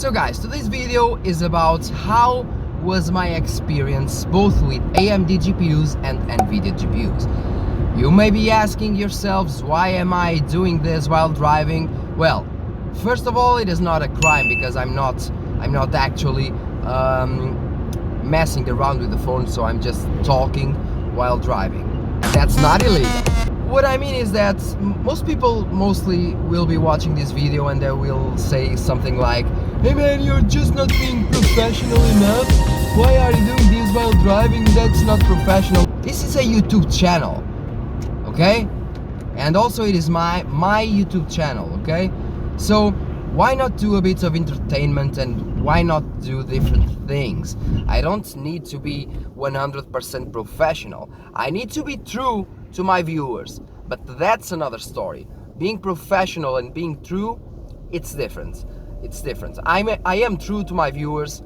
So guys, today's video is about how was my experience both with AMD GPUs and NVIDIA GPUs. You may be asking yourselves, why am I doing this while driving? Well, first of all, it is not a crime because I'm not actually messing around with the phone, so I'm just talking while driving, and that's not illegal. What I mean is that most people mostly will be watching this video and they will say something like, "Hey man, you're just not being professional enough. Why are you doing this while driving? That's not professional." This is a YouTube channel, okay? And also it is my YouTube channel, okay? So why not do a bit of entertainment and why not do different things? I don't need to be 100% professional. I need to be true to my viewers, but that's another story. Being professional and being true, it's different. It's different. I am true to my viewers,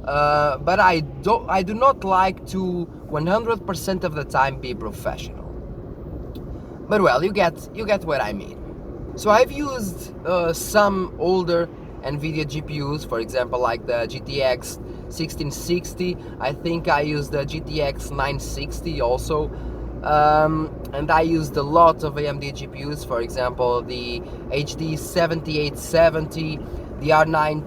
but I do not like to 100% of the time be professional. But well, you get what I mean. So I've used some older NVIDIA GPUs, for example, like the GTX 1660. I think I used the GTX 960 also. And I used a lot of AMD GPUs, for example, the HD 7870, the R9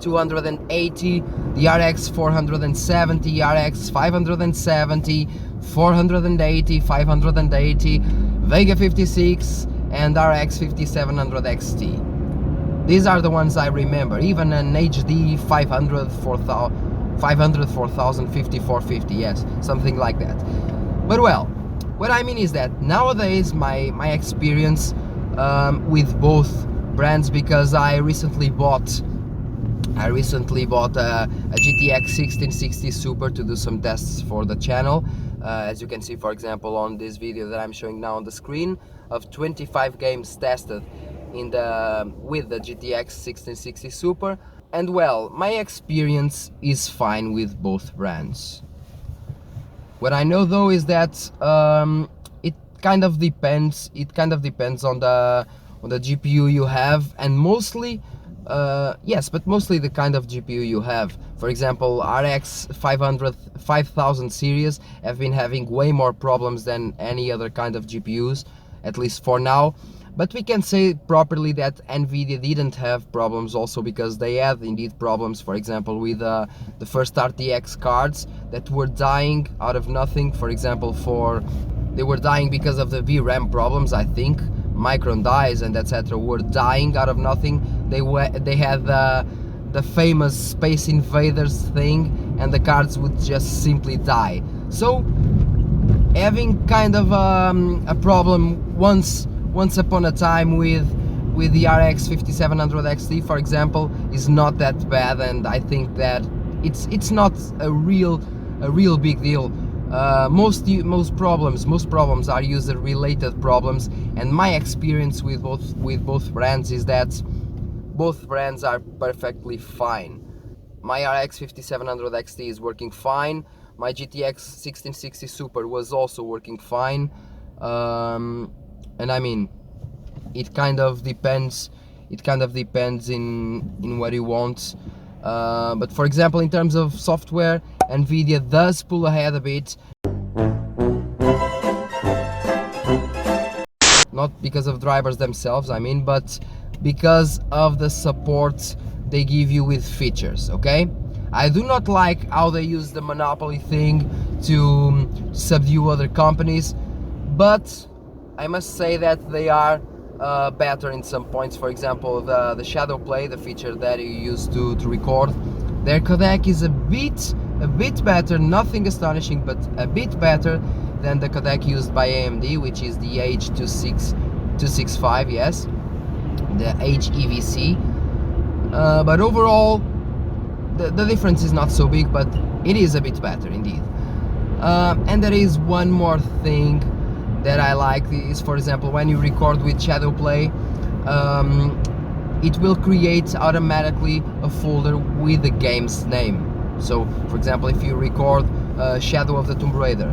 280, the RX 470, RX 570, 480, 580, VEGA 56, and RX 5700 XT. These are the ones I remember. Even an HD 500, 4000, 5450, yes, something like that. But well, what I mean is that nowadays my experience with both brands, because I recently bought a GTX 1660 Super to do some tests for the channel. As you can see, for example, on this video that I'm showing now on the screen, of 25 games tested with the GTX 1660 Super. And well, my experience is fine with both brands. What I know though is that it kind of depends on the GPU you have, and mostly mostly the kind of GPU you have. For example, RX 5000 series have been having way more problems than any other kind of GPUs, at least for now. But we can say properly that NVIDIA didn't have problems also because they had indeed problems, for example, with the first RTX cards that were dying out of nothing. For example, they were dying because of the VRAM problems, I think. Micron dies and etc. were dying out of nothing. They had the famous Space Invaders thing, and the cards would just simply die. So having kind of a problem once upon a time with the RX 5700 XT, for example, is not that bad, and I think that it's not a real big deal. Most problems are user related problems, and my experience with both brands is that both brands are perfectly fine. My RX 5700 XT is working fine. My GTX 1660 Super was also working fine. And I mean, it kind of depends in what you want. But for example, in terms of software, NVIDIA does pull ahead a bit. Not because of drivers themselves, I mean, but because of the support they give you with features, okay? I do not like how they use the monopoly thing to subdue other companies, but I must say that they are better in some points. For example, the shadow play, the feature that you use to record, their codec is a bit better, nothing astonishing, but a bit better than the codec used by AMD, which is the H265, yes, the HEVC. But overall, the difference is not so big, but it is a bit better indeed. And there is one more thing that I like is, for example, when you record with shadow play, it will create automatically a folder with the game's name. So for example, if you record Shadow of the Tomb Raider,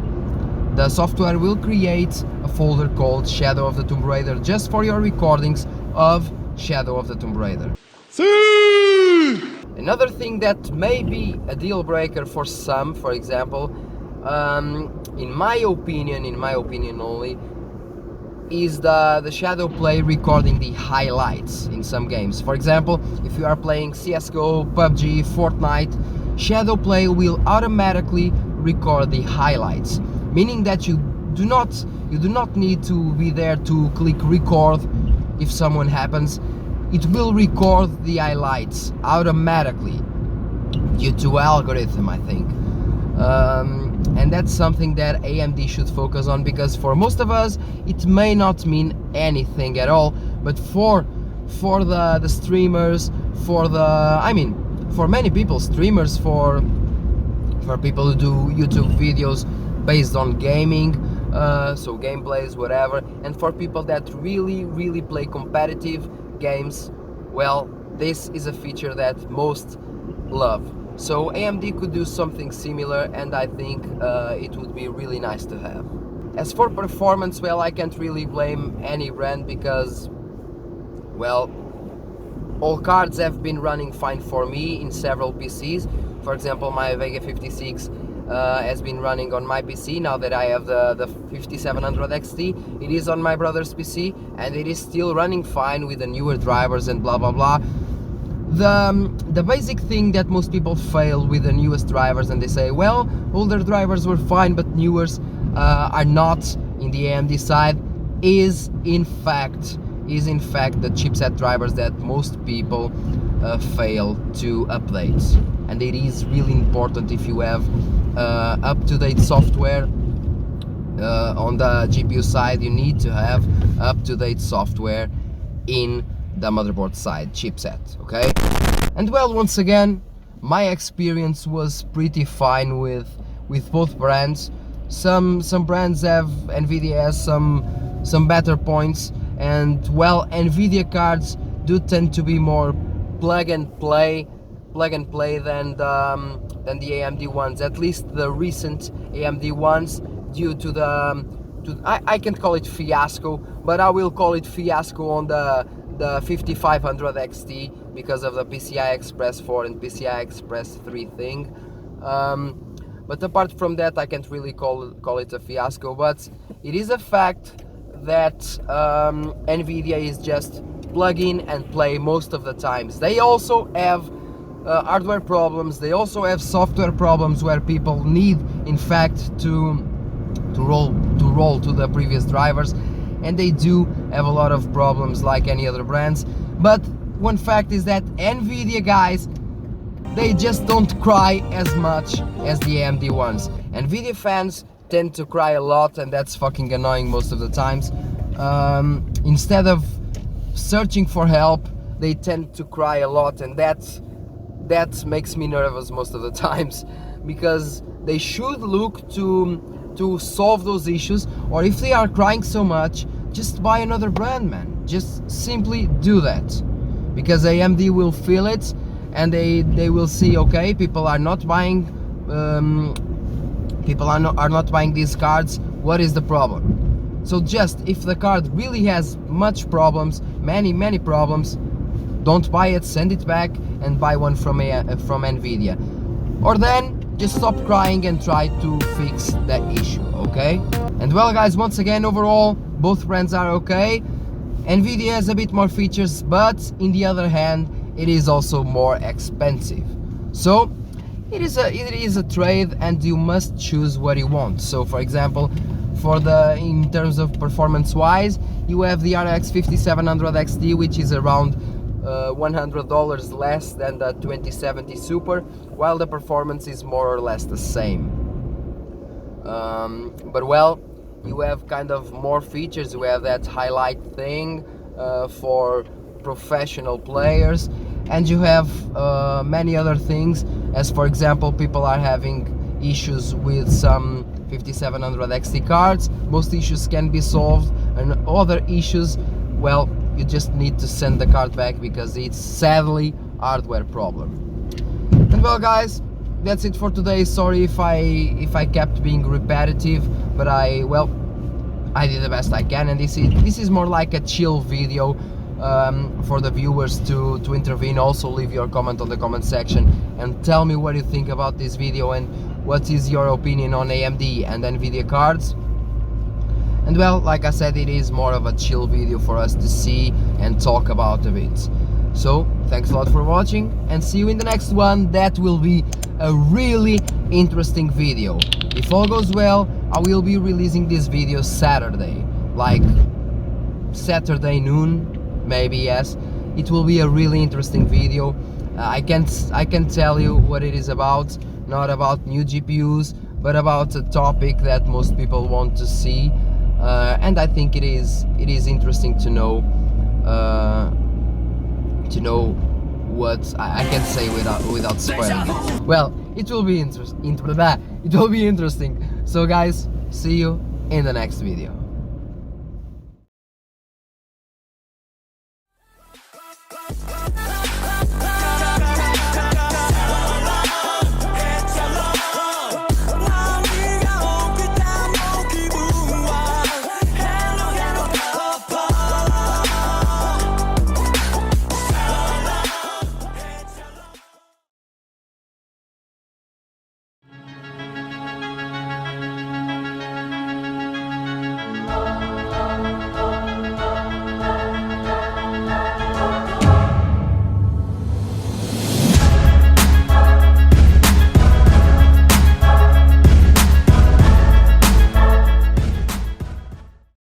the software will create a folder called Shadow of the Tomb Raider just for your recordings of Shadow of the Tomb Raider. See! Another thing that may be a deal breaker for some, for example, in my opinion only, is the shadow play recording the highlights in some games. For example, if you are playing CSGO, PUBG, Fortnite, shadow play will automatically record the highlights, meaning that you do not need to be there to click record if someone happens. It will record the highlights automatically due to algorithm, I think. And that's something that AMD should focus on, because for most of us it may not mean anything at all, but for the streamers, for many people, streamers, for people who do YouTube videos based on gaming, so gameplays, whatever, and for people that really play competitive games, well, this is a feature that most love. So AMD could do something similar, and I think it would be really nice to have. As for performance, well, I can't really blame any brand, because, well, all cards have been running fine for me in several PCs. For example, my VEGA 56 has been running on my PC. Now that I have the 5700 XT, it is on my brother's PC, and it is still running fine with the newer drivers and blah blah blah. The basic thing that most people fail with the newest drivers, and they say, well, older drivers were fine but newers are not in the AMD side, is in fact the chipset drivers that most people fail to update. And it is really important, if you have up-to-date software on the GPU side, you need to have up-to-date software in the motherboard side chipset, okay? And well, once again, my experience was pretty fine with both brands. Some brands have, NVIDIA has some better points, and well, NVIDIA cards do tend to be more plug and play than the AMD ones, at least the recent AMD ones, due to I can't call it fiasco, but I will call it fiasco on the 5500 XT, because of the PCI Express 4 and PCI Express 3 thing. But apart from that, I can't really call it a fiasco, but it is a fact that NVIDIA is just plug in and play most of the times. They also have hardware problems, they also have software problems where people need, in fact, to roll to the previous drivers, and they do have a lot of problems like any other brands. But one fact is that NVIDIA guys, they just don't cry as much as the AMD ones. NVIDIA fans tend to cry a lot, and that's fucking annoying most of the times. Instead of searching for help, they tend to cry a lot, and that makes me nervous most of the times, because they should look to solve those issues, or if they are crying so much, just buy another brand, man. Just simply do that, because AMD will feel it, and they will see, okay, people are not buying these cards. What is the problem? So just, if the card really has much problems, many problems, don't buy it, send it back and buy one from NVIDIA, or then just stop crying and try to fix the issue, okay? And well, guys, once again, overall, both brands are okay. NVIDIA has a bit more features, but in the other hand, it is also more expensive. So it is a trade, and you must choose what you want. So for example, in terms of performance wise, you have the RX 5700 XT, which is around $100 less than the 2070 Super, while the performance is more or less the same. But well, you have kind of more features. You have that highlight thing for professional players, and you have many other things, as for example, people are having issues with some 5700 XT cards. Most issues can be solved, and other issues, well, you just need to send the card back because it's sadly hardware problem. And well, guys, that's it for today. Sorry if I kept being repetitive, but I did the best I can, and this is more like a chill video. for the viewers to intervene. Also leave your comment on the comment section and tell me what you think about this video and what is your opinion on AMD and NVIDIA cards. And well, like I said, it is more of a chill video for us to see and talk about a bit. So thanks a lot for watching and see you in the next one. That will be a really interesting video. If all goes well, I will be releasing this video Saturday, like Saturday noon, maybe. Yes, it will be a really interesting video. I can tell you what it is about. Not about new GPUs, but about a topic that most people want to see, and I think it is interesting to know what I can say without spoiling it. Well, it will be interesting. So guys, see you in the next video.